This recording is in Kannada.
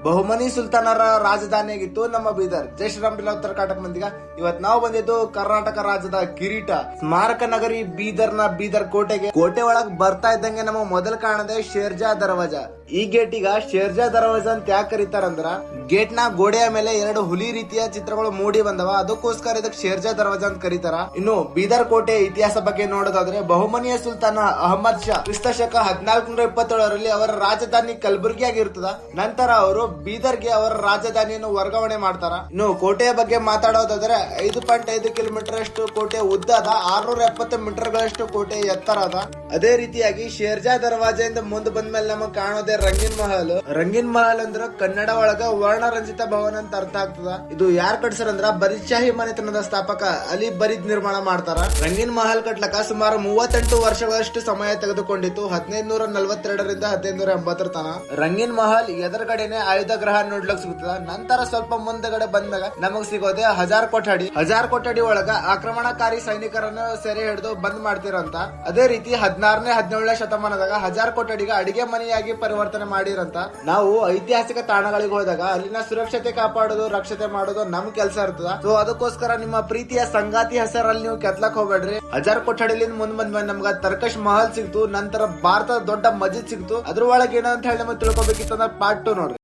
ಬಹುಮನಿ ಸುಲ್ತಾನರ ರಾಜಧಾನಿಯಾಗಿತ್ತು ನಮ್ಮ ಬೀದರ್. ಜೈ ಶ್ರೀರಾಮ್ ಬಿಲ್ ಉತ್ತರ ಕರ್ನಾಟಕ ಮಂದಿಗ ಇವತ್ ನಾವು ಬಂದಿದ್ದು ಕರ್ನಾಟಕ ರಾಜ್ಯದ ಕಿರೀಟ ಸ್ಮಾರಕ ನಗರಿ ಬೀದರ್ ಕೋಟೆಗೆ. ಕೋಟೆ ಒಳಗ್ ಬರ್ತಾ ಇದ್ದಂಗೆ ನಮಗ್ ಮೊದಲು ಕಾಣದೆ ಶೇರ್ಜಾ ದರ್ವಾಜ. ಈ ಗೇಟ್ ಈಗ ಶೇರ್ಜಾ ದರ್ವಾಜ ಅಂತ ಯಾಕೆ ಕರೀತಾರಂದ್ರ ಗೇಟ್ ನ ಗೋಡೆಯ ಮೇಲೆ 2 ಹುಲಿ ರೀತಿಯ ಚಿತ್ರಗಳು ಮೂಡಿ ಬಂದವ, ಅದಕ್ಕೋಸ್ಕರ ಇದಕ್ಕೆ ಶೇರ್ಜಾ ದರ್ವಾಜ ಅಂತ ಕರೀತಾರ. ಇನ್ನು ಬೀದರ್ ಕೋಟೆ ಇತಿಹಾಸ ಬಗ್ಗೆ ನೋಡೋದಾದ್ರೆ ಬಹುಮನಿಯ ಸುಲ್ತಾನ ಅಹಮದ್ ಶಾ ಕ್ರಿಸ್ತ ಶಕ 1427ರಲ್ಲಿ ಅವರ ರಾಜಧಾನಿ ಕಲಬುರ್ಗಿ ಆಗಿರ್ತದ. ನಂತರ ಅವರು ಬೀದರ್ಗೆ ಅವರ ರಾಜಧಾನಿಯನ್ನು ವರ್ಗಾವಣೆ ಮಾಡ್ತಾರ. ಇನ್ನು ಕೋಟೆಯ ಬಗ್ಗೆ ಮಾತಾಡೋದಾದ್ರೆ 5.5 ಕಿಲೋಮೀಟರ್ ಅಷ್ಟು ಕೋಟೆ ಉದ್ದ ಅದ, 670 ಮೀಟರ್ ಗಳಷ್ಟು ಕೋಟೆ ಎತ್ತರ ಅದ. ಅದೇ ರೀತಿಯಾಗಿ ಶೇರ್ಜಾ ದರ್ವಾಜೆಯಿಂದ ಮುಂದೆ ಬಂದ್ಮೇಲೆ ನಮಗ್ ಕಾಣೋದೇ ರಂಗೀನ್ ಮಹಲ್. ರಂಗೀನ್ ಮಹಲ್ ಅಂದ್ರ ಕನ್ನಡ ಒಳಗ ವರ್ಣರಂಜಿತ ಭವನ ಅಂತ ಅರ್ಥ ಆಗ್ತದ. ಇದು ಯಾರ್ ಕಟ್ಸಾರಂದ್ರ ಬರೀದ್ ಶಾಹಿ ಮನೆತನದ ಸ್ಥಾಪಕ ಅಲಿ ಬರೀದ್ ನಿರ್ಮಾಣ ಮಾಡ್ತಾರ. ರಂಗೀನ್ ಮಹಲ್ ಕಟ್ಲಕ ಸುಮಾರು 38 ವರ್ಷಗಳಷ್ಟು ಸಮಯ ತೆಗೆದುಕೊಂಡಿತ್ತು, 1542ರಿಂದ 1580 ತನ. ರಂಗೀನ್ ಮಹಲ್ ಎದುರುಗಡೆನೆ ಆಯುಧ ಗ್ರಹ ನೋಡ್ಲಕ್ ಸಿಗುತ್ತದ. ನಂತರ ಸ್ವಲ್ಪ ಮುಂದಗಡೆ ಬಂದಾಗ ನಮಗ್ ಸಿಗೋದೆ ಹಜಾರ್ ಕೊಠಡಿ ಒಳಗ ಆಕ್ರಮಣಕಾರಿ ಸೈನಿಕರನ್ನು ಸೆರೆ ಹಿಡಿದು ಬಂದ್ ಮಾಡ್ತಿರಂತ. ಅದೇ ರೀತಿ 16ನೇ 17ನೇ ಶತಮಾನದಾಗ ಹಜಾರ್ ಕೊಠಡಿಗೆ ಅಡಿಗೆ ಮನೆಯಾಗಿ ಪರಿವರ್ತನೆ ಮಾಡಿರಂತ. ನಾವು ಐತಿಹಾಸಿಕ ತಾಣಗಳಿಗೆ ಹೋದಾಗ ಅಲ್ಲಿನ ಸುರಕ್ಷತೆ ಕಾಪಾಡೋದು, ರಕ್ಷತೆ ಮಾಡೋದು ನಮ್ ಕೆಲಸ ಇರ್ತದ. ಸೊ ಅದಕ್ಕೋಸ್ಕರ ನಿಮ್ಮ ಪ್ರೀತಿಯ ಸಂಗಾತಿ ಹೆಸರಲ್ಲಿ ನೀವು ಕೆತ್ಲಕ್ ಹೋಗ್ಬೇಡ್ರಿ. ಹಜಾರ್ ಕೊಠಡಿಲಿಂದ ಮುಂದ್ ಬಂದ್ಮೇಲೆ ನಮ್ಗ ತರ್ಕಶ್ ಮಹಲ್ ಸಿಗ್ತು, ನಂತರ ಭಾರತದ ದೊಡ್ಡ ಮಸ್ಜಿದ್ ಸಿಗ್ತು. ಅದ್ರೊಳಗೆ ಏನಂತ ಹೇಳಿ ನಮಗೆ ತಿಳ್ಕೊಬೇಕಿತ್ತಂದ್ರ ಪಾರ್ಟ್ 2 ನೋಡ್ರಿ.